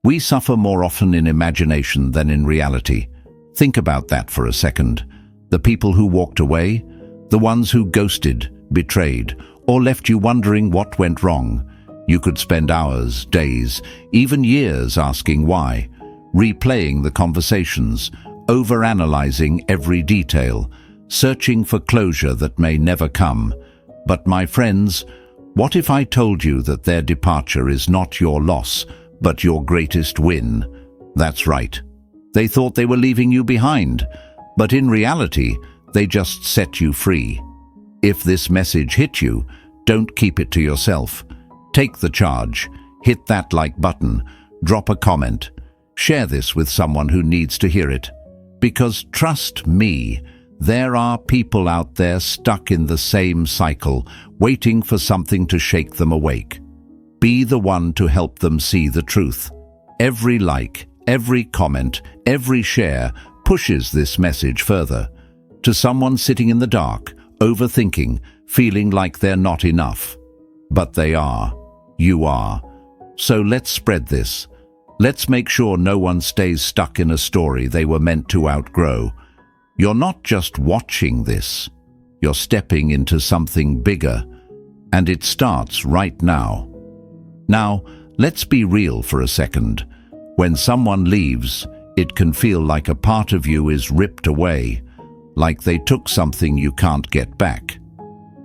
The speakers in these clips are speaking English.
We suffer more often in imagination than in reality. Think about that for a second. The people who walked away, the ones who ghosted, betrayed, or left you wondering what went wrong. You could spend hours, days, even years asking why, replaying the conversations, overanalyzing every detail, searching for closure that may never come. But my friends, what if I told you that their departure is not your loss, but your greatest win? That's right. They thought they were leaving you behind, but in reality, they just set you free. If this message hit you, don't keep it to yourself. Take the charge, hit that like button, drop a comment, share this with someone who needs to hear it. Because trust me, there are people out there stuck in the same cycle, waiting for something to shake them awake. Be the one to help them see the truth. Every like, every comment, every share pushes this message further. To someone sitting in the dark, overthinking, feeling like they're not enough. But they are. You are. So let's spread this. Let's make sure no one stays stuck in a story they were meant to outgrow. You're not just watching this. You're stepping into something bigger. And it starts right now. Now, let's be real for a second. When someone leaves, it can feel like a part of you is ripped away, like they took something you can't get back.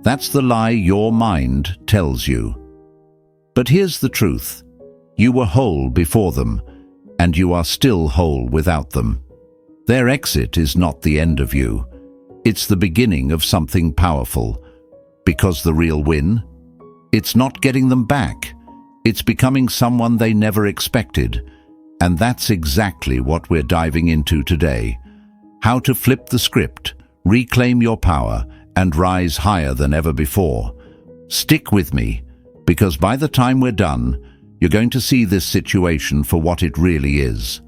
That's the lie your mind tells you. But here's the truth. You were whole before them, and you are still whole without them. Their exit is not the end of you. It's the beginning of something powerful. Because the real win? It's not getting them back. It's becoming someone they never expected. And that's exactly what we're diving into today. How to flip the script, reclaim your power, and rise higher than ever before. Stick with me, because by the time we're done, you're going to see this situation for what it really is.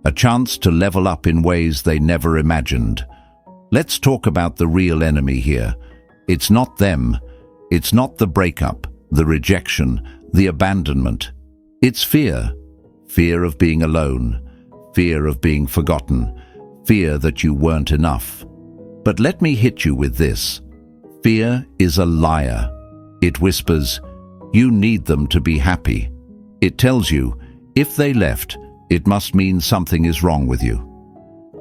A chance to level up in ways they never imagined. Let's talk about the real enemy here. It's not them. It's not the breakup, the rejection, the abandonment. It's fear. Fear of being alone. Fear of being forgotten. Fear that you weren't enough. But let me hit you with this. Fear is a liar. It whispers, you need them to be happy. It tells you, if they left, it must mean something is wrong with you.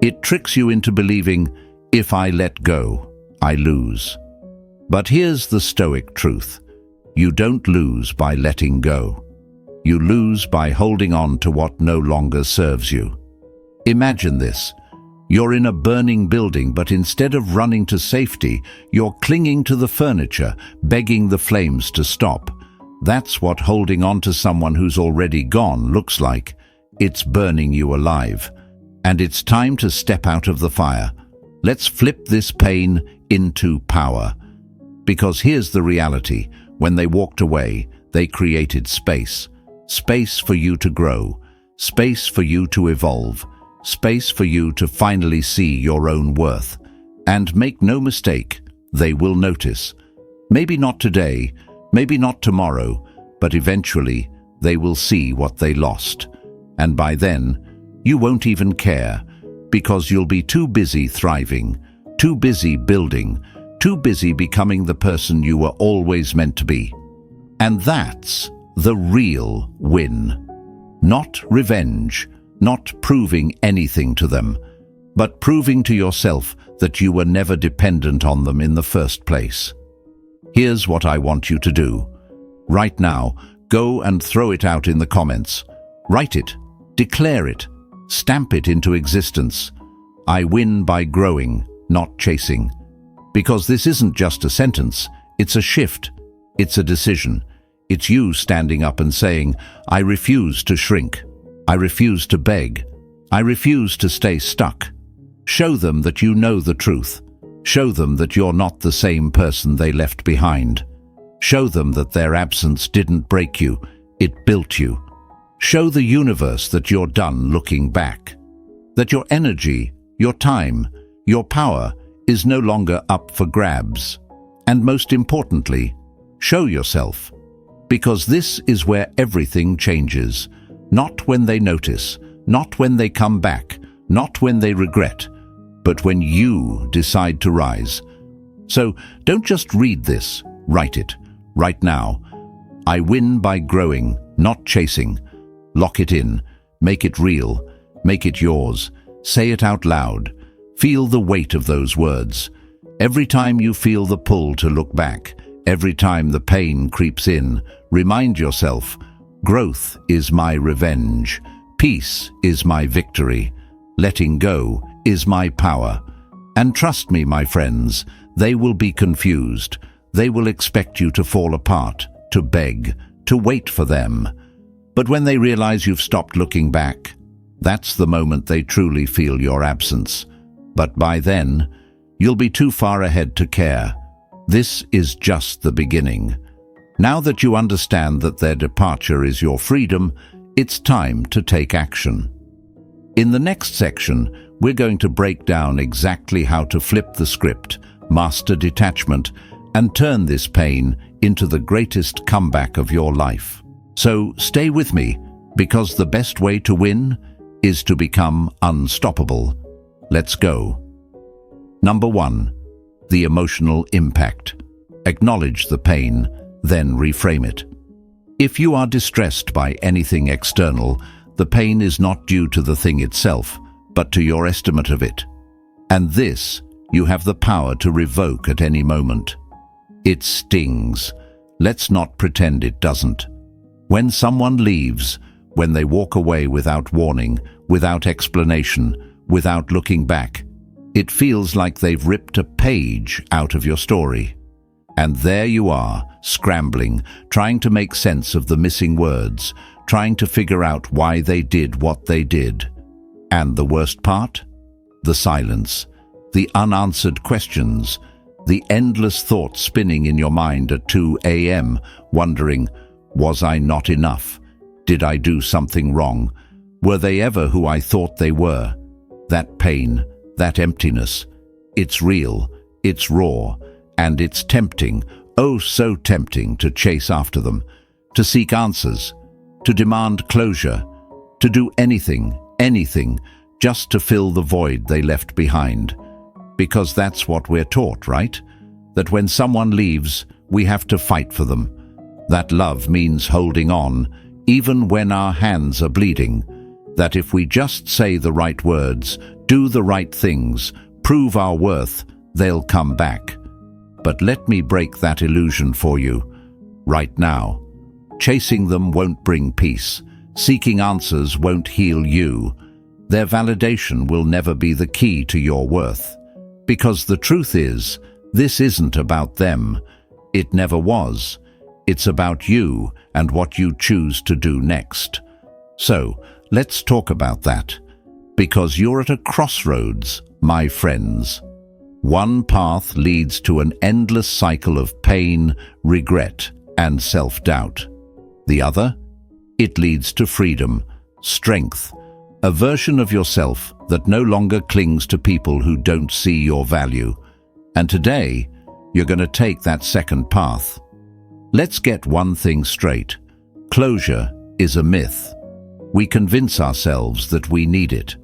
It tricks you into believing, if I let go, I lose. But here's the Stoic truth. You don't lose by letting go. You lose by holding on to what no longer serves you. Imagine this. You're in a burning building, but instead of running to safety, you're clinging to the furniture, begging the flames to stop. That's what holding on to someone who's already gone looks like. It's burning you alive. And it's time to step out of the fire. Let's flip this pain into power. Because here's the reality. When they walked away, they created space. Space for you to grow. Space for you to evolve. Space for you to finally see your own worth. And make no mistake, they will notice. Maybe not today, maybe not tomorrow, but eventually they will see what they lost. And by then, you won't even care, because you'll be too busy thriving, too busy building, too busy becoming the person you were always meant to be. And that's the real win. Not revenge, not proving anything to them, but proving to yourself that you were never dependent on them in the first place. Here's what I want you to do. Right now, go and throw it out in the comments. Write it, declare it, stamp it into existence. I win by growing, not chasing. Because this isn't just a sentence, it's a shift, it's a decision. It's you standing up and saying, I refuse to shrink. I refuse to beg. I refuse to stay stuck. Show them that you know the truth. Show them that you're not the same person they left behind. Show them that their absence didn't break you, it built you. Show the universe that you're done looking back. That your energy, your time, your power is no longer up for grabs. And most importantly, show yourself. Because this is where everything changes. Not when they notice, not when they come back, not when they regret, but when you decide to rise. So don't just read this, write it, right now. I win by growing, not chasing. Lock it in, make it real, make it yours. Say it out loud. Feel the weight of those words. Every time you feel the pull to look back, every time the pain creeps in, remind yourself, growth is my revenge. Peace is my victory. Letting go is my power. And trust me, my friends, they will be confused. They will expect you to fall apart, to beg, to wait for them. But when they realize you've stopped looking back, that's the moment they truly feel your absence. But by then, you'll be too far ahead to care. This is just the beginning. Now that you understand that their departure is your freedom, it's time to take action. In the next section, we're going to break down exactly how to flip the script, master detachment, and turn this pain into the greatest comeback of your life. So stay with me, because the best way to win is to become unstoppable. Let's go. Number 1, the emotional impact. Acknowledge the pain, then reframe it. If you are distressed by anything external, the pain is not due to the thing itself, but to your estimate of it. And this, you have the power to revoke at any moment. It stings. Let's not pretend it doesn't. When someone leaves, when they walk away without warning, without explanation, without looking back, it feels like they've ripped a page out of your story. And there you are, scrambling, trying to make sense of the missing words, trying to figure out why they did what they did. And the worst part? The silence, the unanswered questions, the endless thoughts spinning in your mind at 2 a.m., wondering, was I not enough? Did I do something wrong? Were they ever who I thought they were? That pain, that emptiness, it's real, it's raw, and it's tempting, oh so tempting, to chase after them, to seek answers, to demand closure, to do anything, just to fill the void they left behind. Because that's what we're taught, right? That when someone leaves, we have to fight for them. That love means holding on, even when our hands are bleeding. That if we just say the right words, do the right things, prove our worth, they'll come back. But let me break that illusion for you. Right now, chasing them won't bring peace. Seeking answers won't heal you. Their validation will never be the key to your worth. Because the truth is, this isn't about them. It never was. It's about you and what you choose to do next. So, let's talk about that. Because you're at a crossroads, my friends. One path leads to an endless cycle of pain, regret, and self-doubt. The other? It leads to freedom, strength, a version of yourself that no longer clings to people who don't see your value. And today, you're going to take that second path. Let's get one thing straight. Closure is a myth. We convince ourselves that we need it,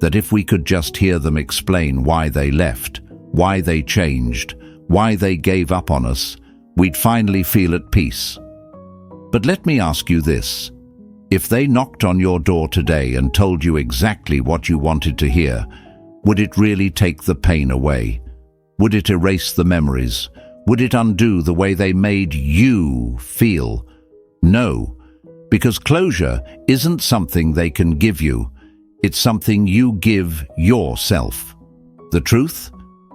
that if we could just hear them explain why they left, why they changed, why they gave up on us, we'd finally feel at peace. But let me ask you this. If they knocked on your door today and told you exactly what you wanted to hear, would it really take the pain away? Would it erase the memories? Would it undo the way they made you feel? No, because closure isn't something they can give you. It's something you give yourself. The truth?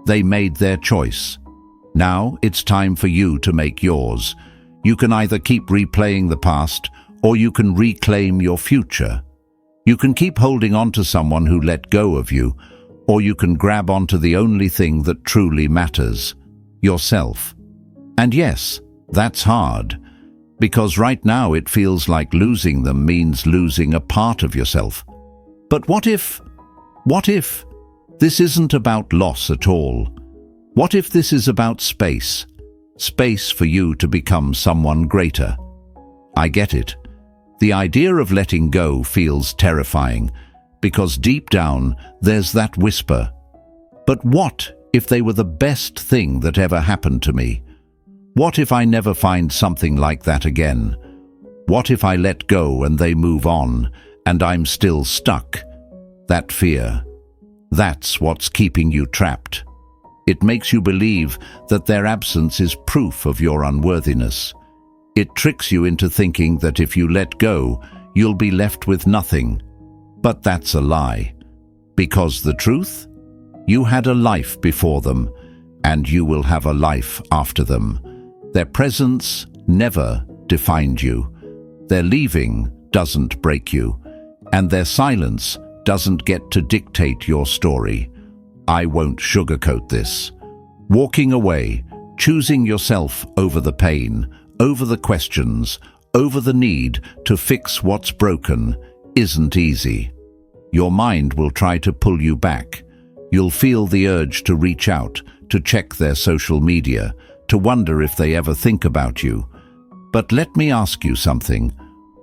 They made their choice. Now it's time for you to make yours. You can either keep replaying the past, or you can reclaim your future. You can keep holding on to someone who let go of you, or you can grab onto the only thing that truly matters, yourself. And yes, that's hard, because right now it feels like losing them means losing a part of yourself. But what if this isn't about loss at all? What if this is about space? Space for you to become someone greater. I get it. The idea of letting go feels terrifying, because deep down there's that whisper, "But what if they were the best thing that ever happened to me? What if I never find something like that again? What if I let go and they move on, and I'm still stuck?" That fear, that's what's keeping you trapped. It makes you believe that their absence is proof of your unworthiness. It tricks you into thinking that if you let go, you'll be left with nothing. But that's a lie. Because the truth? You had a life before them, and you will have a life after them. Their presence never defined you. Their leaving doesn't break you, and their silence doesn't get to dictate your story. I won't sugarcoat this. Walking away, choosing yourself over the pain, over the questions, over the need to fix what's broken, isn't easy. Your mind will try to pull you back. You'll feel the urge to reach out, to check their social media, to wonder if they ever think about you. But let me ask you something.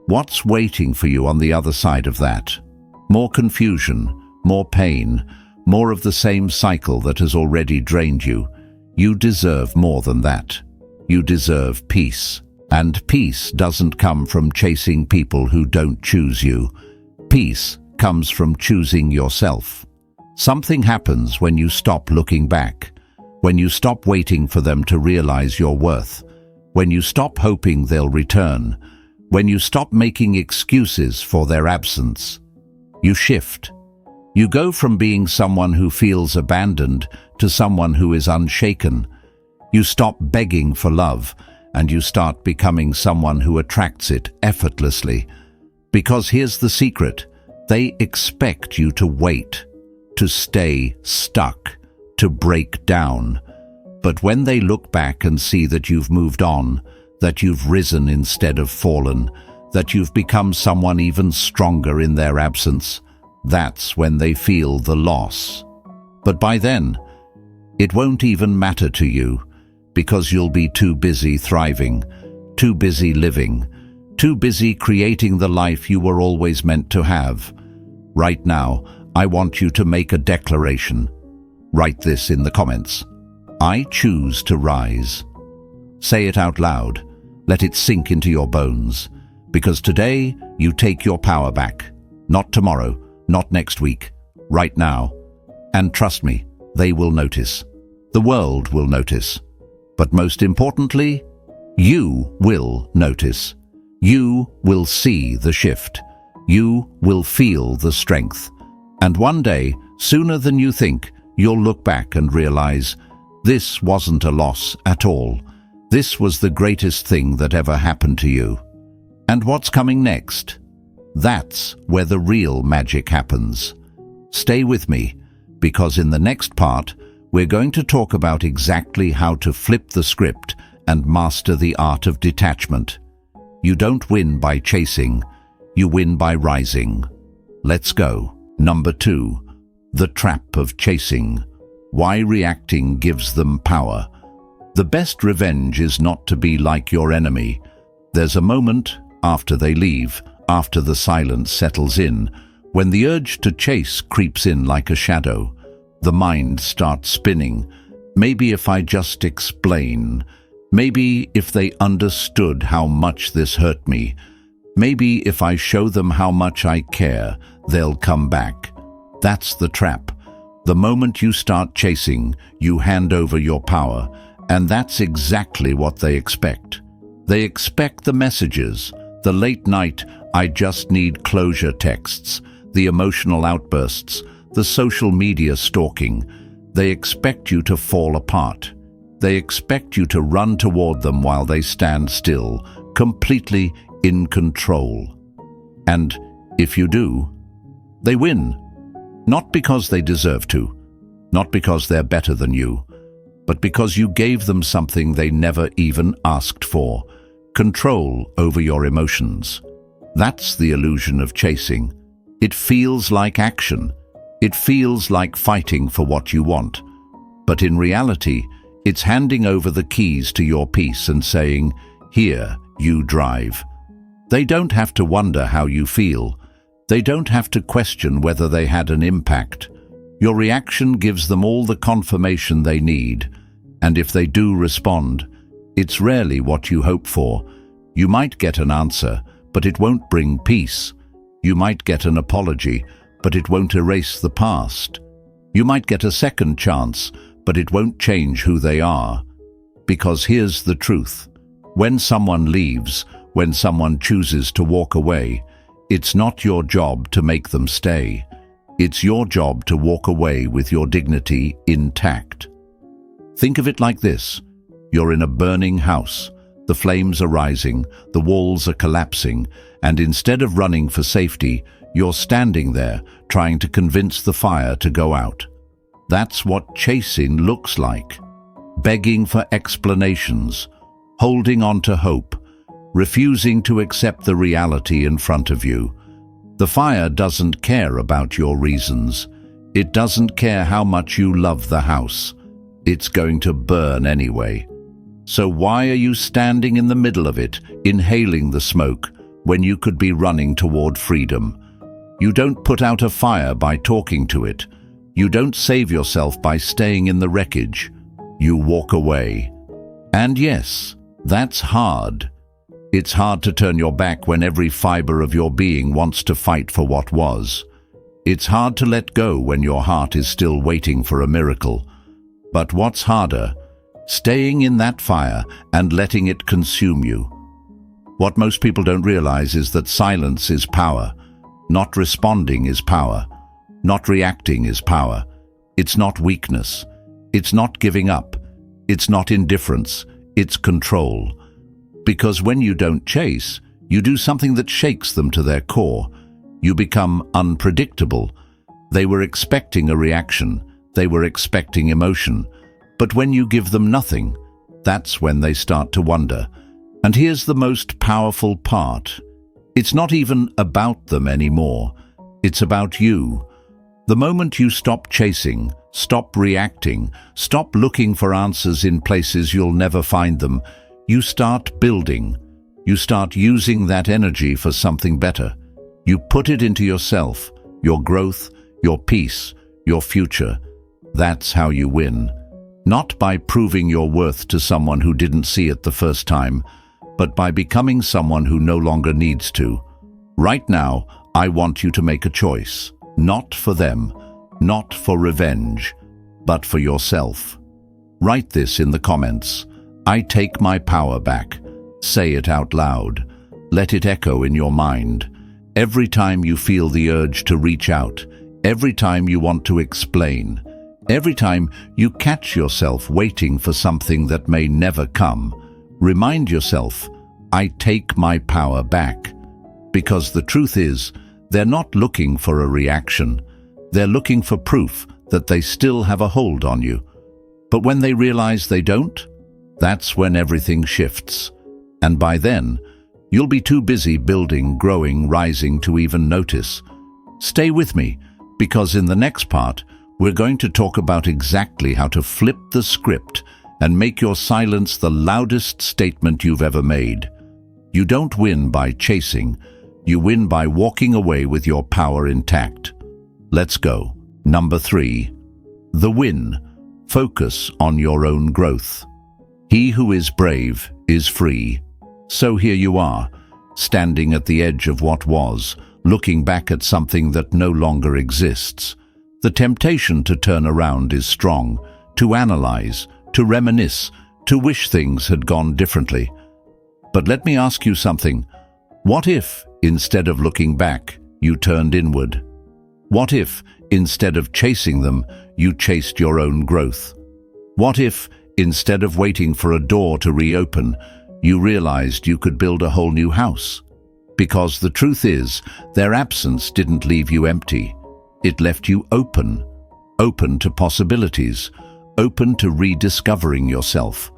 What's waiting for you on the other side of that? More confusion, more pain, more of the same cycle that has already drained you. You deserve more than that. You deserve peace. And peace doesn't come from chasing people who don't choose you. Peace comes from choosing yourself. Something happens when you stop looking back, when you stop waiting for them to realize your worth, when you stop hoping they'll return, when you stop making excuses for their absence. You shift. You go from being someone who feels abandoned to someone who is unshaken. You stop begging for love, and you start becoming someone who attracts it effortlessly. Because here's the secret: they expect you to wait, to stay stuck, to break down. But when they look back and see that you've moved on, that you've risen instead of fallen, that you've become someone even stronger in their absence, that's when they feel the loss. But by then, it won't even matter to you, because you'll be too busy thriving, too busy living, too busy creating the life you were always meant to have. Right now, I want you to make a declaration. Write this in the comments. I choose to rise. Say it out loud. Let it sink into your bones. Because today, you take your power back. Not tomorrow, not next week, right now. And trust me, they will notice. The world will notice. But most importantly, you will notice. You will see the shift. You will feel the strength. And one day, sooner than you think, you'll look back and realize, this wasn't a loss at all. This was the greatest thing that ever happened to you. And what's coming next? That's where the real magic happens. Stay with me, because in the next part, we're going to talk about exactly how to flip the script and master the art of detachment. You don't win by chasing, you win by rising. Let's go. Number 2, the trap of chasing. Why reacting gives them power. The best revenge is not to be like your enemy. There's a moment after they leave, after the silence settles in, when the urge to chase creeps in like a shadow. The mind starts spinning. Maybe if I just explain. Maybe if they understood how much this hurt me. Maybe if I show them how much I care, they'll come back. That's the trap. The moment you start chasing, you hand over your power, and that's exactly what they expect. They expect the messages, the late night, I just need closure texts, the emotional outbursts, the social media stalking. They expect you to fall apart. They expect you to run toward them while they stand still, completely in control. And if you do, they win. Not because they deserve to, not because they're better than you, but because you gave them something they never even asked for: control over your emotions. That's the illusion of chasing. It feels like action. It feels like fighting for what you want. But in reality, it's handing over the keys to your peace and saying, "Here, you drive." They don't have to wonder how you feel. They don't have to question whether they had an impact. Your reaction gives them all the confirmation they need, and if they do respond, it's rarely what you hope for. You might get an answer, but it won't bring peace. You might get an apology, but it won't erase the past. You might get a second chance, but it won't change who they are. Because here's the truth. When someone leaves, when someone chooses to walk away, it's not your job to make them stay. It's your job to walk away with your dignity intact. Think of it like this. You're in a burning house. The flames are rising, the walls are collapsing, and instead of running for safety, you're standing there trying to convince the fire to go out. That's what chasing looks like. Begging for explanations, holding on to hope, refusing to accept the reality in front of you. The fire doesn't care about your reasons. It doesn't care how much you love the house. It's going to burn anyway. So why are you standing in the middle of it, inhaling the smoke, when you could be running toward freedom? You don't put out a fire by talking to it. You don't save yourself by staying in the wreckage. You walk away. And yes, that's hard. It's hard to turn your back when every fiber of your being wants to fight for what was. It's hard to let go when your heart is still waiting for a miracle. But what's harder? Staying in that fire and letting it consume you. What most people don't realize is that silence is power. Not responding is power. Not reacting is power. It's not weakness. It's not giving up. It's not indifference. It's control. Because when you don't chase, you do something that shakes them to their core. You become unpredictable. They were expecting a reaction. They were expecting emotion. But when you give them nothing, that's when they start to wonder. And here's the most powerful part. It's not even about them anymore. It's about you. The moment you stop chasing, stop reacting, stop looking for answers in places you'll never find them, you start building. You start using that energy for something better. You put it into yourself, your growth, your peace, your future. That's how you win. Not by proving your worth to someone who didn't see it the first time, but by becoming someone who no longer needs to. Right now, I want you to make a choice. Not for them, not for revenge, but for yourself. Write this in the comments. I take my power back. Say it out loud. Let it echo in your mind. Every time you feel the urge to reach out, every time you want to explain, every time you catch yourself waiting for something that may never come, remind yourself, I take my power back. Because the truth is, they're not looking for a reaction. They're looking for proof that they still have a hold on you. But when they realize they don't, that's when everything shifts. And by then, you'll be too busy building, growing, rising to even notice. Stay with me, because in the next part, we're going to talk about exactly how to flip the script and make your silence the loudest statement you've ever made. You don't win by chasing. You win by walking away with your power intact. Let's go. Number 3. The win. Focus on your own growth. He who is brave is free. So here you are, standing at the edge of what was, looking back at something that no longer exists. The temptation to turn around is strong, to analyze, to reminisce, to wish things had gone differently. But let me ask you something. What if, instead of looking back, you turned inward? What if, instead of chasing them, you chased your own growth? What if, instead of waiting for a door to reopen, you realized you could build a whole new house? Because the truth is, their absence didn't leave you empty. It left you open to possibilities, open to rediscovering yourself,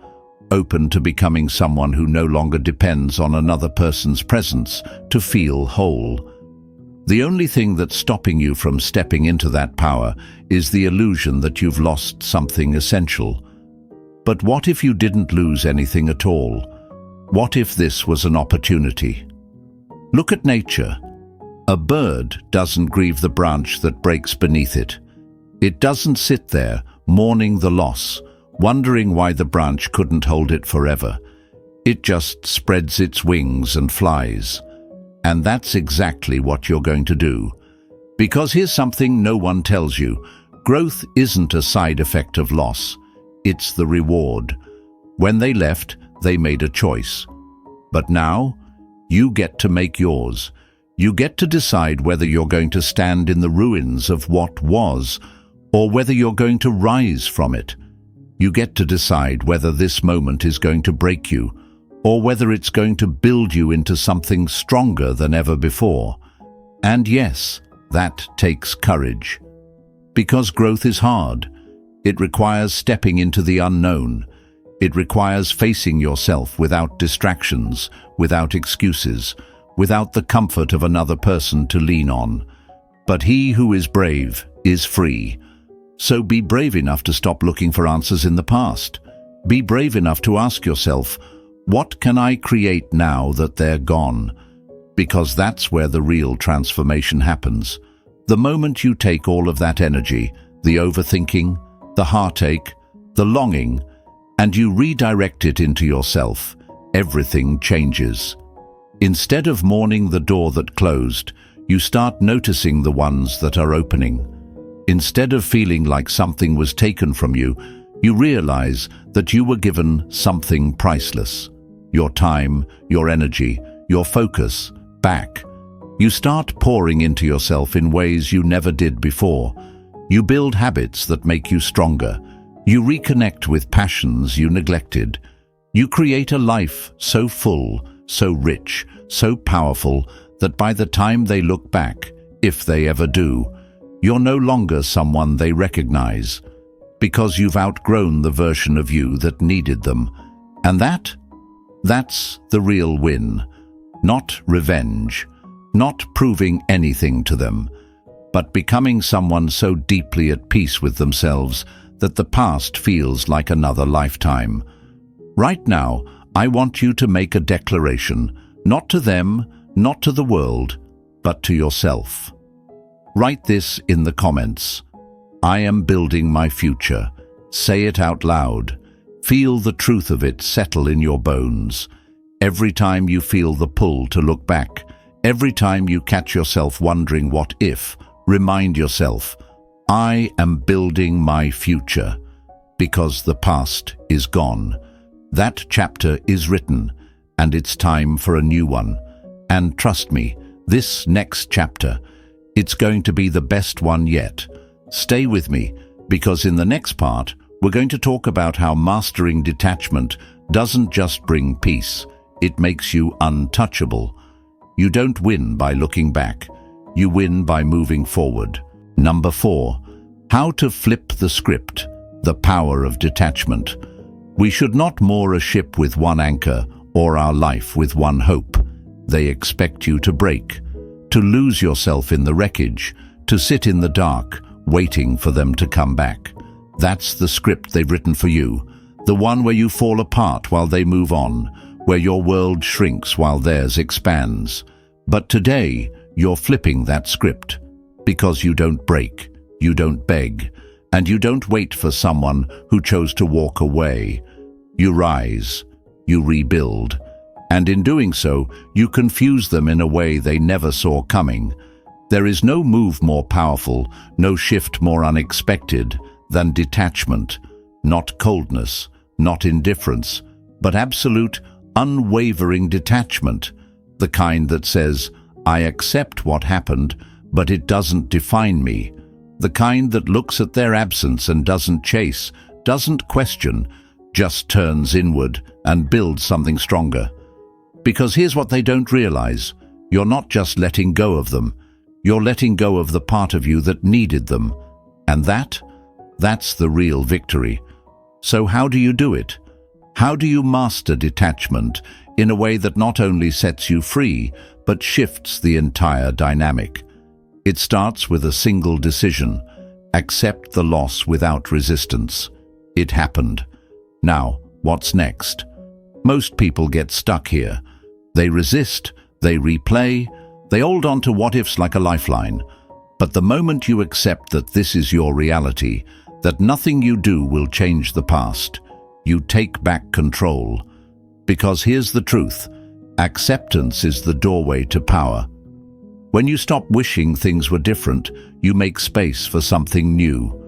open to becoming someone who no longer depends on another person's presence to feel whole. The only thing that's stopping you from stepping into that power is the illusion that you've lost something essential. But what if you didn't lose anything at all? What if this was an opportunity? Look at nature. A bird doesn't grieve the branch that breaks beneath it. It doesn't sit there, mourning the loss, wondering why the branch couldn't hold it forever. It just spreads its wings and flies. And that's exactly what you're going to do. Because here's something no one tells you. Growth isn't a side effect of loss. It's the reward. When they left, they made a choice. But now, you get to make yours. You get to decide whether you're going to stand in the ruins of what was, or whether you're going to rise from it. You get to decide whether this moment is going to break you, or whether it's going to build you into something stronger than ever before. And yes, that takes courage. Because growth is hard. It requires stepping into the unknown. It requires facing yourself without distractions, without excuses, without the comfort of another person to lean on. But he who is brave is free. So be brave enough to stop looking for answers in the past. Be brave enough to ask yourself, what can I create now that they're gone? Because that's where the real transformation happens. The moment you take all of that energy, the overthinking, the heartache, the longing, and you redirect it into yourself, everything changes. Instead of mourning the door that closed, you start noticing the ones that are opening. Instead of feeling like something was taken from you, you realize that you were given something priceless. Your time, your energy, your focus, back. You start pouring into yourself in ways you never did before. You build habits that make you stronger. You reconnect with passions you neglected. You create a life so full, so rich, so powerful that by the time they look back, if they ever do, you're no longer someone they recognize, because you've outgrown the version of you that needed them. And that's the real win. Not revenge, not proving anything to them, but becoming someone so deeply at peace with themselves that the past feels like another lifetime. Right now, I want you to make a declaration, not to them, not to the world, but to yourself. Write this in the comments. I am building my future. Say it out loud. Feel the truth of it settle in your bones. Every time you feel the pull to look back, every time you catch yourself wondering what if, remind yourself, I am building my future, because the past is gone. That chapter is written, and it's time for a new one. And trust me, this next chapter, it's going to be the best one yet. Stay with me, because in the next part, we're going to talk about how mastering detachment doesn't just bring peace, it makes you untouchable. You don't win by looking back, you win by moving forward. Number 4, how to flip the script, the power of detachment. We should not moor a ship with one anchor or our life with one hope. They expect you to break, to lose yourself in the wreckage, to sit in the dark, waiting for them to come back. That's the script they've written for you, the one where you fall apart while they move on, where your world shrinks while theirs expands. But today, you're flipping that script, because you don't break, you don't beg, and you don't wait for someone who chose to walk away. You rise, you rebuild, and in doing so, you confuse them in a way they never saw coming. There is no move more powerful, no shift more unexpected than detachment, not coldness, not indifference, but absolute, unwavering detachment, the kind that says, I accept what happened, but it doesn't define me, the kind that looks at their absence and doesn't chase, doesn't question, just turns inward and builds something stronger. Because here's what they don't realize, you're not just letting go of them, you're letting go of the part of you that needed them, and that's the real victory. So how do you do it? How do you master detachment in a way that not only sets you free, but shifts the entire dynamic? It starts with a single decision: accept the loss without resistance. It happened. Now, what's next? Most people get stuck here. They resist, They replay, they hold on to what-ifs like a lifeline. But the moment you accept that this is your reality, that nothing you do will change the past, you take back control. Because here's the truth, acceptance is the doorway to power. When you stop wishing things were different, you make space for something new.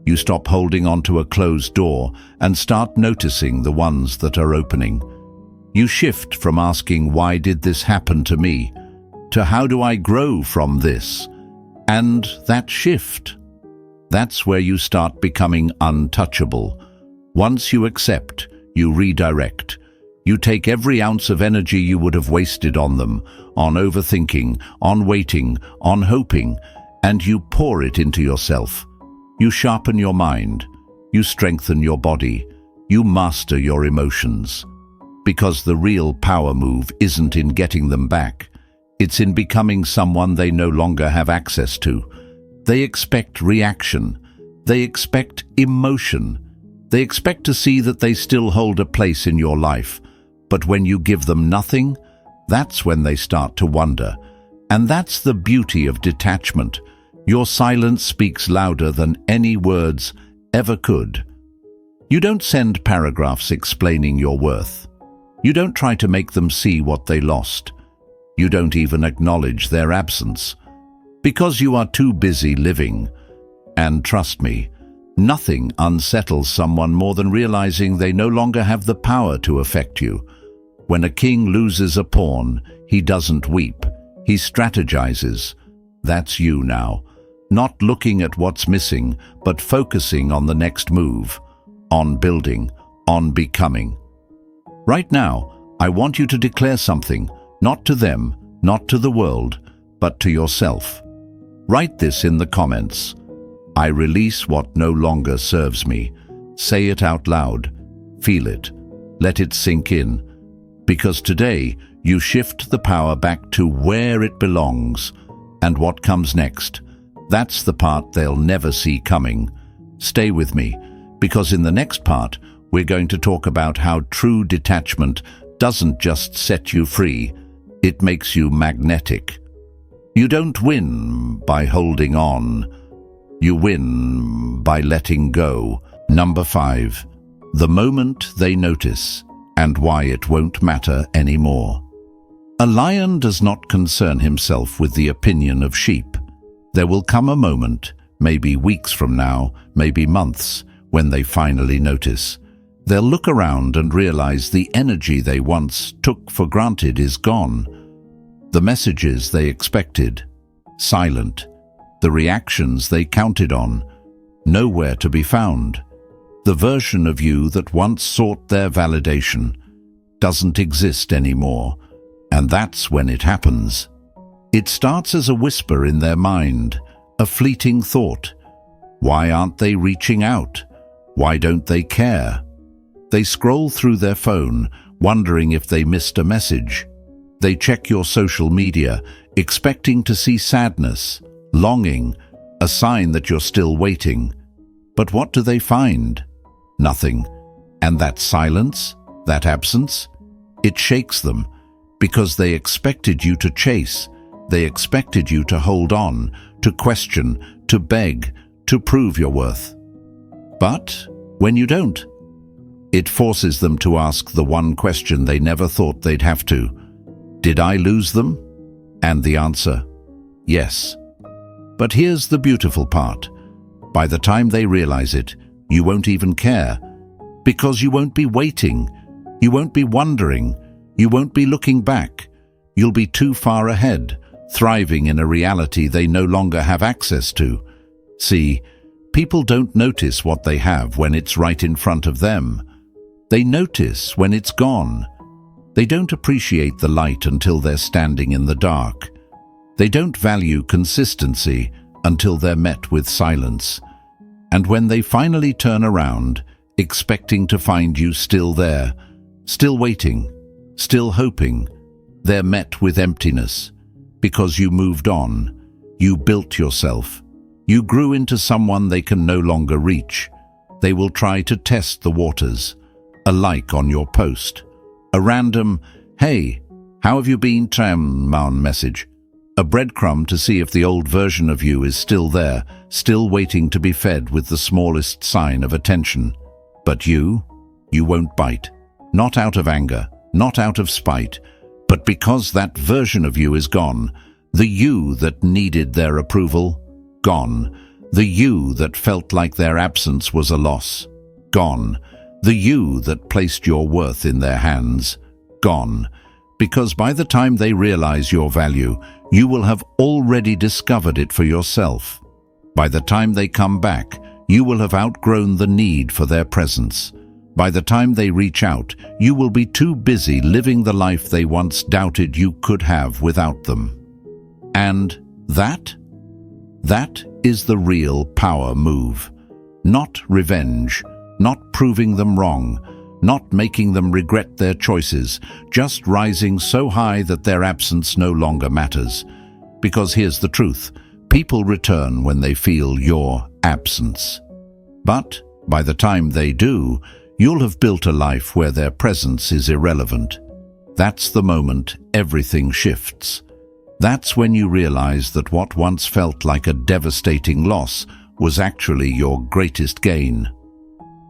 You stop holding on to a closed door and start noticing the ones that are opening. You shift from asking, "Why did this happen to me?" to "How do I grow from this?" And that shift, that's where you start becoming untouchable. Once you accept, you redirect. You take every ounce of energy you would have wasted on them, on overthinking, on waiting, on hoping, and you pour it into yourself. You sharpen your mind. You strengthen your body. You master your emotions. Because the real power move isn't in getting them back. It's in becoming someone they no longer have access to. They expect reaction. They expect emotion. They expect to see that they still hold a place in your life. But when you give them nothing, that's when they start to wonder. And that's the beauty of detachment. Your silence speaks louder than any words ever could. You don't send paragraphs explaining your worth. You don't try to make them see what they lost. You don't even acknowledge their absence. Because you are too busy living. And trust me, nothing unsettles someone more than realizing they no longer have the power to affect you. When a king loses a pawn, he doesn't weep. He strategizes. That's you now. Not looking at what's missing, but focusing on the next move, on building, on becoming. Right now, I want you to declare something, not to them, not to the world, but to yourself. Write this in the comments. I release what no longer serves me. Say it out loud. Feel it. Let it sink in. Because today, you shift the power back to where it belongs. And what comes next? That's the part they'll never see coming. Stay with me, because in the next part, we're going to talk about how true detachment doesn't just set you free, it makes you magnetic. You don't win by holding on. You win by letting go. Number 5. The moment they notice, and why it won't matter anymore. A lion does not concern himself with the opinion of sheep. There will come a moment, maybe weeks from now, maybe months, when they finally notice. They'll look around and realize the energy they once took for granted is gone. The messages they expected, silent. The reactions they counted on, nowhere to be found. The version of you that once sought their validation doesn't exist anymore, and that's when it happens. It starts as a whisper in their mind, a fleeting thought. Why aren't they reaching out? Why don't they care? They scroll through their phone, wondering if they missed a message. They check your social media, expecting to see sadness, longing, a sign that you're still waiting. But what do they find? Nothing. And that silence, that absence, it shakes them, because they expected you to chase. They expected you to hold on, to question, to beg, to prove your worth. But when you don't, it forces them to ask the one question they never thought they'd have to. Did I lose them? And the answer, yes. But here's the beautiful part. By the time they realize it, you won't even care. Because you won't be waiting. You won't be wondering. You won't be looking back. You'll be too far ahead, thriving in a reality they no longer have access to. See, people don't notice what they have when it's right in front of them. They notice when it's gone. They don't appreciate the light until they're standing in the dark. They don't value consistency until they're met with silence. And when they finally turn around, expecting to find you still there, still waiting, still hoping, they're met with emptiness. Because you moved on, you built yourself, you grew into someone they can no longer reach. They will try to test the waters, a like on your post, a random, "Hey, How have you been? Message. A breadcrumb to see if the old version of you is still there, still waiting to be fed with the smallest sign of attention. But you won't bite. Not out of anger, not out of spite, but because that version of you is gone. The you that needed their approval, gone. The you that felt like their absence was a loss, gone. The you that placed your worth in their hands, gone. Because by the time they realize your value, you will have already discovered it for yourself. By the time they come back, you will have outgrown the need for their presence. By the time they reach out, you will be too busy living the life they once doubted you could have without them. And that is the real power move. Not revenge, not proving them wrong, not making them regret their choices, just rising so high that their absence no longer matters. Because here's the truth, people return when they feel your absence. But by the time they do, you'll have built a life where their presence is irrelevant. That's the moment everything shifts. That's when you realize that what once felt like a devastating loss was actually your greatest gain.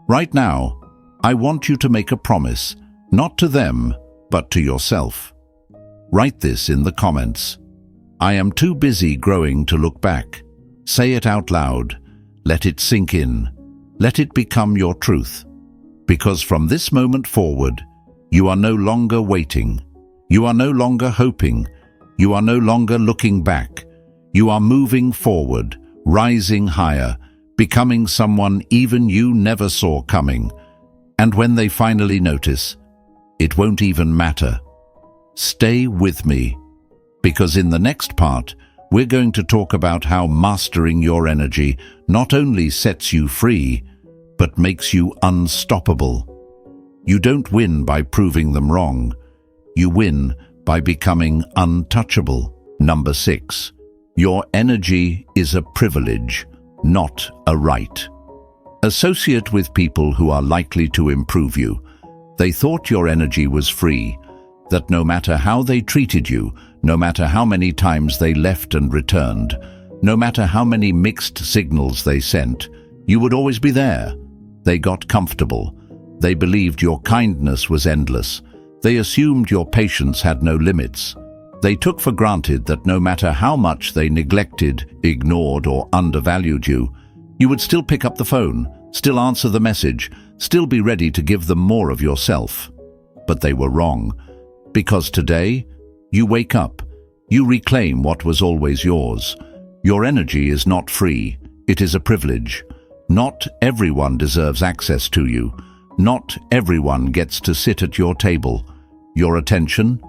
Right now, I want you to make a promise, not to them, but to yourself. Write this in the comments. I am too busy growing to look back. Say it out loud. Let it sink in. Let it become your truth. Because from this moment forward, you are no longer waiting. You are no longer hoping. You are no longer looking back. You are moving forward, rising higher, becoming someone even you never saw coming. And when they finally notice, it won't even matter. Stay with me, because in the next part, we're going to talk about how mastering your energy not only sets you free, but makes you unstoppable. You don't win by proving them wrong. You win by becoming untouchable. Number 6. Your energy is a privilege, not a right. Associate with people who are likely to improve you. They thought your energy was free, that no matter how they treated you, no matter how many times they left and returned, no matter how many mixed signals they sent, you would always be there. They got comfortable. They believed your kindness was endless. They assumed your patience had no limits. They took for granted that no matter how much they neglected, ignored, or undervalued you, you would still pick up the phone, still answer the message, still be ready to give them more of yourself. But they were wrong, because today, you wake up, you reclaim what was always yours. Your energy is not free, it is a privilege. Not everyone deserves access to you. Not everyone gets to sit at your table. Your attention,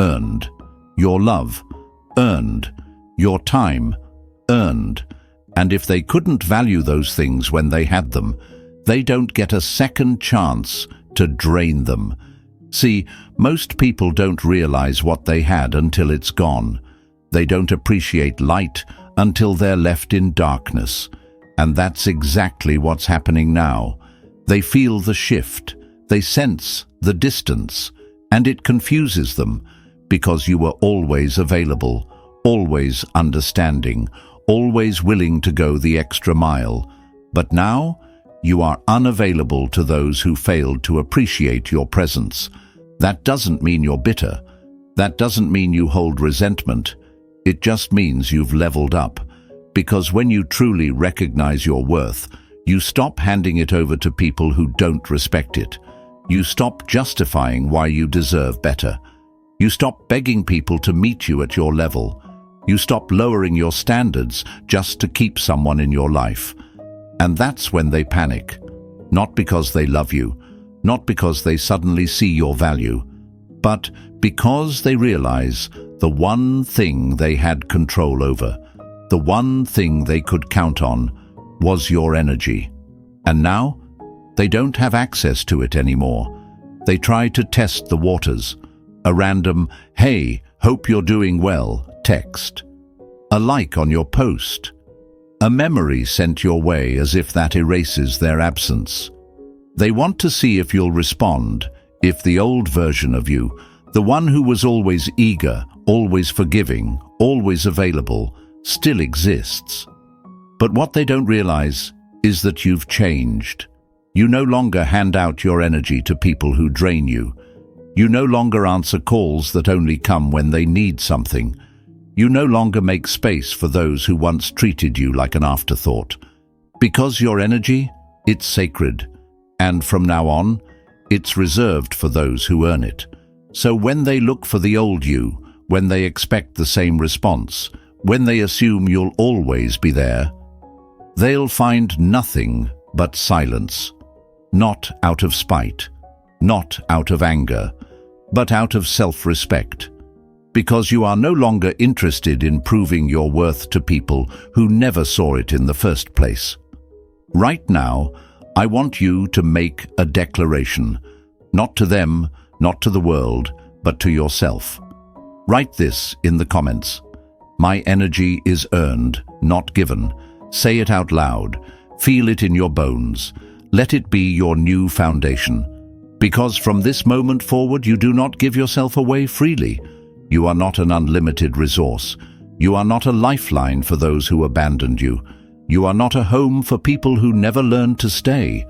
earned. Your love, earned. Your time, earned. And if they couldn't value those things when they had them, they don't get a second chance to drain them. See, most people don't realize what they had until it's gone. They don't appreciate light until they're left in darkness. And that's exactly what's happening now. They feel the shift, they sense the distance, and it confuses them because you were always available, always understanding, always willing to go the extra mile. But now, you are unavailable to those who failed to appreciate your presence. That doesn't mean you're bitter. That doesn't mean you hold resentment. It just means you've leveled up. Because when you truly recognize your worth, you stop handing it over to people who don't respect it. You stop justifying why you deserve better. You stop begging people to meet you at your level. You stop lowering your standards just to keep someone in your life. And that's when they panic. Not because they love you, not because they suddenly see your value, but because they realize the one thing they had control over, the one thing they could count on, was your energy. And now, they don't have access to it anymore. They try to test the waters. A random, "Hey, hope you're doing well," text. A like on your post. A memory sent your way as if that erases their absence. They want to see if you'll respond, if the old version of you, The one who was always eager, always forgiving, always available, still exists. But what they don't realize is that you've changed. You no longer hand out your energy to people who drain you. You no longer answer calls that only come when they need something. You no longer make space for those who once treated you like an afterthought. Because your energy, it's sacred, and from now on, it's reserved for those who earn it. So when they look for the old you, when they expect the same response, when they assume you'll always be there, they'll find nothing but silence. Not out of spite, not out of anger, but out of self-respect. Because you are no longer interested in proving your worth to people who never saw it in the first place. Right now, I want you to make a declaration, not to them, not to the world, but to yourself. Write this in the comments. My energy is earned, not given. Say it out loud. Feel it in your bones. Let it be your new foundation. Because from this moment forward, you do not give yourself away freely. You are not an unlimited resource. You are not a lifeline for those who abandoned you. You are not a home for people who never learned to stay.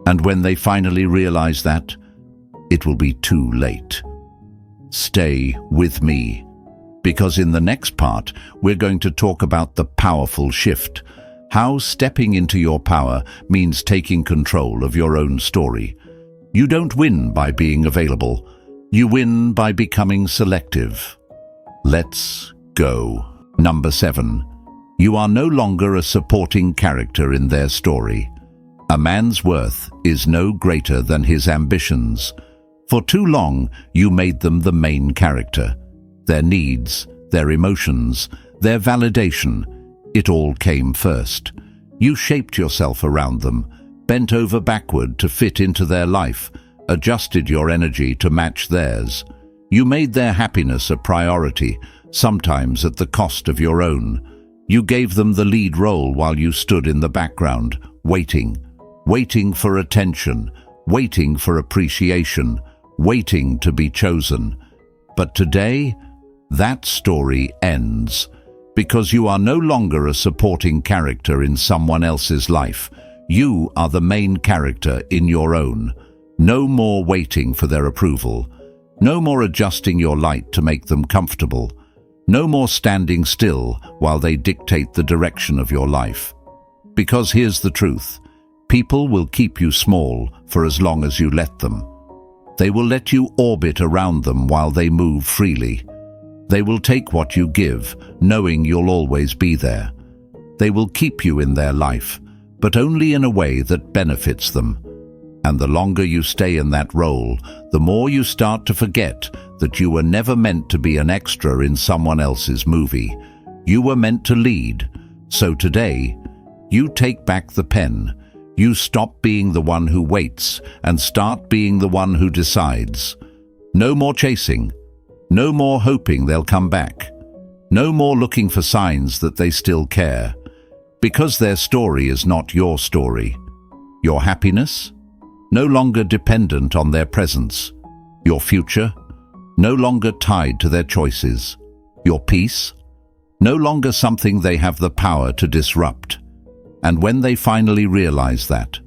And when they finally realize that, it will be too late. Stay with me, because in the next part, we're going to talk about the powerful shift, how stepping into your power means taking control of your own story. You don't win by being available. You win by becoming selective. Let's go. Number 7. You are no longer a supporting character in their story. A man's worth is no greater than his ambitions. For too long, you made them the main character. Their needs, their emotions, their validation, it all came first. You shaped yourself around them, bent over backward to fit into their life, adjusted your energy to match theirs. You made their happiness a priority, sometimes at the cost of your own. You gave them the lead role while you stood in the background, waiting for attention, waiting for appreciation, waiting to be chosen. But today, that story ends, because you are no longer a supporting character in someone else's life. You are the main character in your own. No more waiting for their approval. No more adjusting your light to make them comfortable. No more standing still while they dictate the direction of your life. Because here's the truth. People will keep you small for as long as you let them. They will let you orbit around them while they move freely. They will take what you give, knowing you'll always be there. They will keep you in their life, but only in a way that benefits them. And the longer you stay in that role, the more you start to forget that you were never meant to be an extra in someone else's movie. You were meant to lead. So today, you take back the pen. You stop being the one who waits and start being the one who decides. No more chasing. No more hoping they'll come back. No more looking for signs that they still care. Because their story is not your story. Your happiness? No longer dependent on their presence. Your future? No longer tied to their choices. Your peace? No longer something they have the power to disrupt. And when they finally realize that,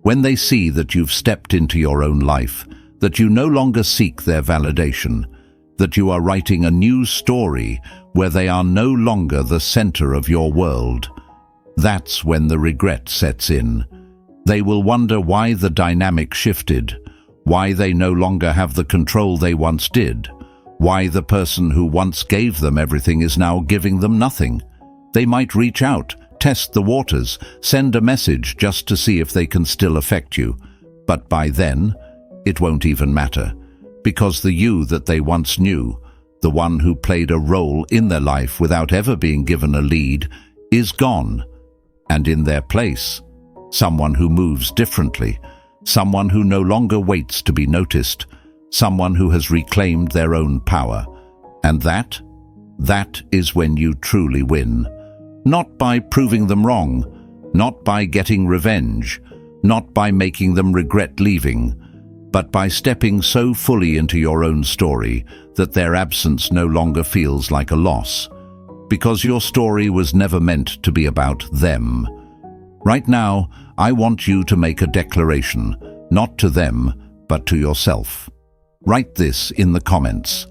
when they see that you've stepped into your own life, that you no longer seek their validation, that you are writing a new story where they are no longer the center of your world, that's when the regret sets in. They will wonder why the dynamic shifted, why they no longer have the control they once did, why the person who once gave them everything is now giving them nothing. They might reach out, test the waters, send a message just to see if they can still affect you. But by then, it won't even matter, because the you that they once knew, the one who played a role in their life without ever being given a lead, is gone. And in their place, someone who moves differently, someone who no longer waits to be noticed, someone who has reclaimed their own power. And that is when you truly win. Not by proving them wrong, not by getting revenge, not by making them regret leaving, but by stepping so fully into your own story that their absence no longer feels like a loss, because your story was never meant to be about them. Right now, I want you to make a declaration, not to them, but to yourself. Write this in the comments.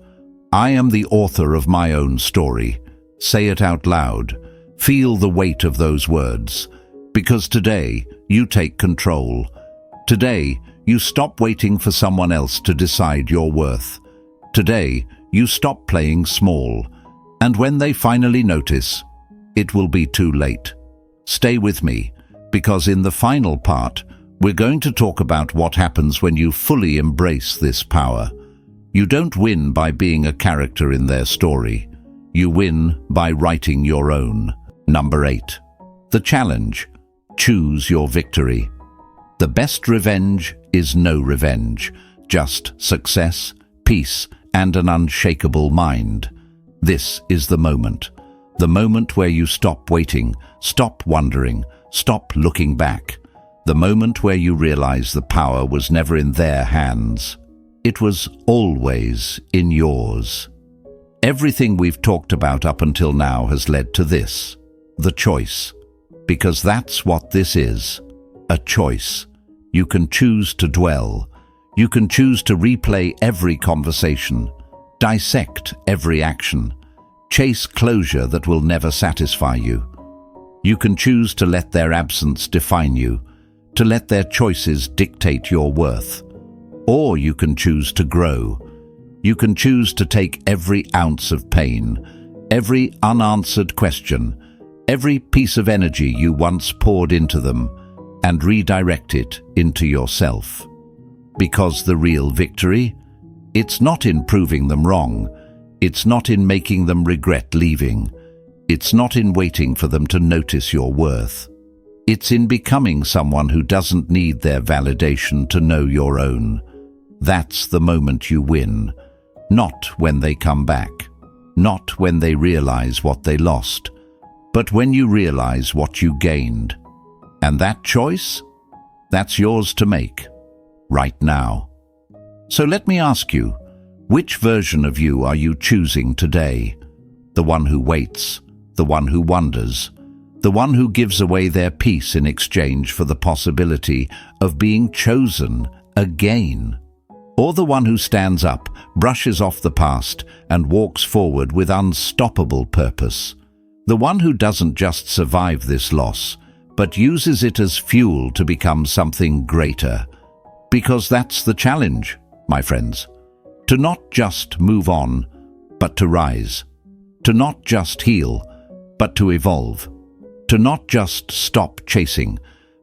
I am the author of my own story. Say it out loud. Feel the weight of those words. Because today, you take control. Today, you stop waiting for someone else to decide your worth. Today, you stop playing small. And when they finally notice, it will be too late. Stay with me, because in the final part, we're going to talk about what happens when you fully embrace this power. You don't win by being a character in their story. You win by writing your own. Number 8. The challenge. Choose your victory. The best revenge is no revenge, just success, peace, and an unshakable mind. This is the moment where you stop waiting, stop wondering, stop looking back. The moment where you realize the power was never in their hands. It was always in yours. Everything we've talked about up until now has led to this, the choice. Because that's what this is, a choice. You can choose to dwell. You can choose to replay every conversation, dissect every action, chase closure that will never satisfy you. You can choose to let their absence define you, to let their choices dictate your worth. Or you can choose to grow. You can choose to take every ounce of pain, every unanswered question, every piece of energy you once poured into them, and redirect it into yourself. Because the real victory, it's not in proving them wrong. It's not in making them regret leaving. It's not in waiting for them to notice your worth. It's in becoming someone who doesn't need their validation to know your own. That's the moment you win. Not when they come back. Not when they realize what they lost. But when you realize what you gained. And that choice? That's yours to make. Right now. So let me ask you, which version of you are you choosing today? The one who waits, the one who wonders, the one who gives away their peace in exchange for the possibility of being chosen again? Or the one who stands up, brushes off the past, and walks forward with unstoppable purpose? The one who doesn't just survive this loss, but uses it as fuel to become something greater. Because that's the challenge, my friends. To not just move on, but to rise. To not just heal, but to evolve. To not just stop chasing,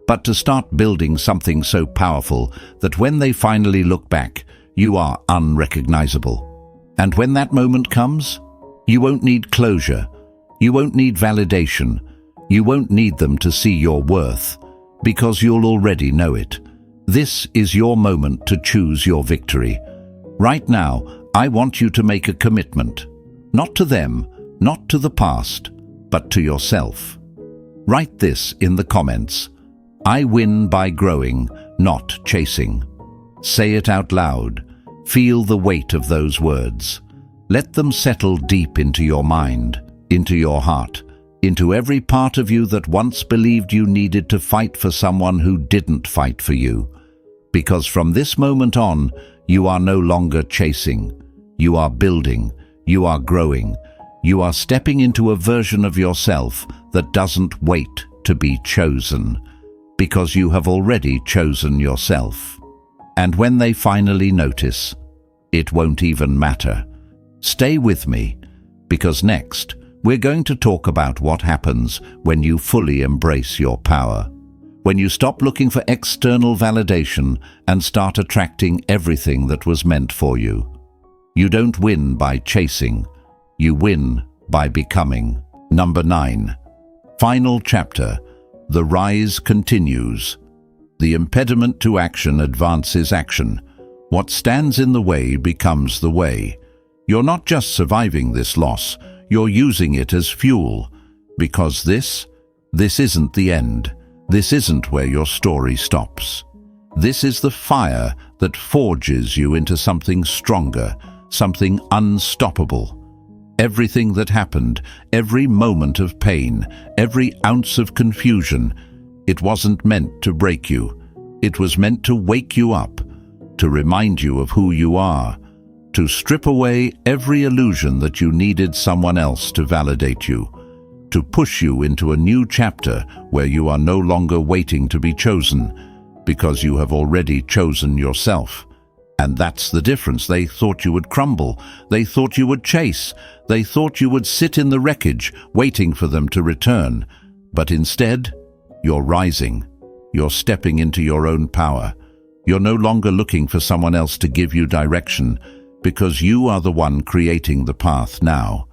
but to start building something so powerful that when they finally look back, you are unrecognizable. And when that moment comes, you won't need closure. You won't need validation. You won't need them to see your worth, because you'll already know it. This is your moment to choose your victory. Right now, I want you to make a commitment. Not to them, not to the past, but to yourself. Write this in the comments. I win by growing, not chasing. Say it out loud. Feel the weight of those words. Let them settle deep into your mind, into your heart, into every part of you that once believed you needed to fight for someone who didn't fight for you. Because from this moment on, you are no longer chasing. You are building. You are growing. You are stepping into a version of yourself that doesn't wait to be chosen, because you have already chosen yourself. And when they finally notice, it won't even matter. Stay with me, because next, we're going to talk about what happens when you fully embrace your power. When you stop looking for external validation and start attracting everything that was meant for you. You don't win by chasing. You win by becoming. Number 9. Final chapter. The rise continues. The impediment to action advances action. What stands in the way becomes the way. You're not just surviving this loss, you're using it as fuel. Because this isn't the end. This isn't where your story stops. This is the fire that forges you into something stronger, something unstoppable. Everything that happened, every moment of pain, every ounce of confusion, it wasn't meant to break you. It was meant to wake you up, to remind you of who you are, to strip away every illusion that you needed someone else to validate you, to push you into a new chapter where you are no longer waiting to be chosen, because you have already chosen yourself. And that's the difference. They thought you would crumble. They thought you would chase. They thought you would sit in the wreckage, waiting for them to return. But instead, you're rising. You're stepping into your own power. You're no longer looking for someone else to give you direction, because you are the one creating the path now.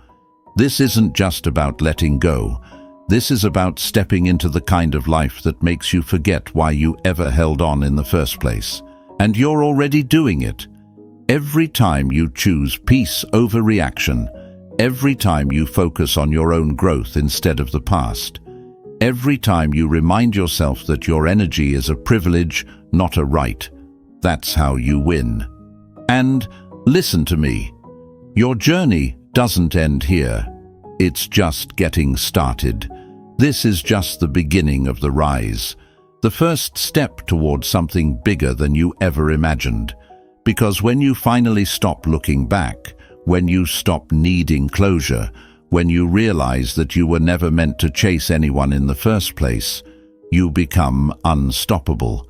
This isn't just about letting go. This is about stepping into the kind of life that makes you forget why you ever held on in the first place. And you're already doing it. Every time you choose peace over reaction, every time you focus on your own growth instead of the past, every time you remind yourself that your energy is a privilege, not a right, that's how you win. And listen to me. Your journey doesn't end here. It's just getting started. This is just the beginning of the rise, the first step towards something bigger than you ever imagined. Because when you finally stop looking back, when you stop needing closure, when you realize that you were never meant to chase anyone in the first place, you become unstoppable.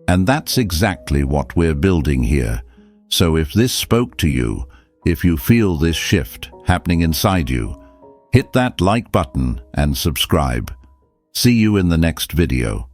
And that's exactly what we're building here. So if this spoke to you, if you feel this shift happening inside you, hit that like button and subscribe. See you in the next video.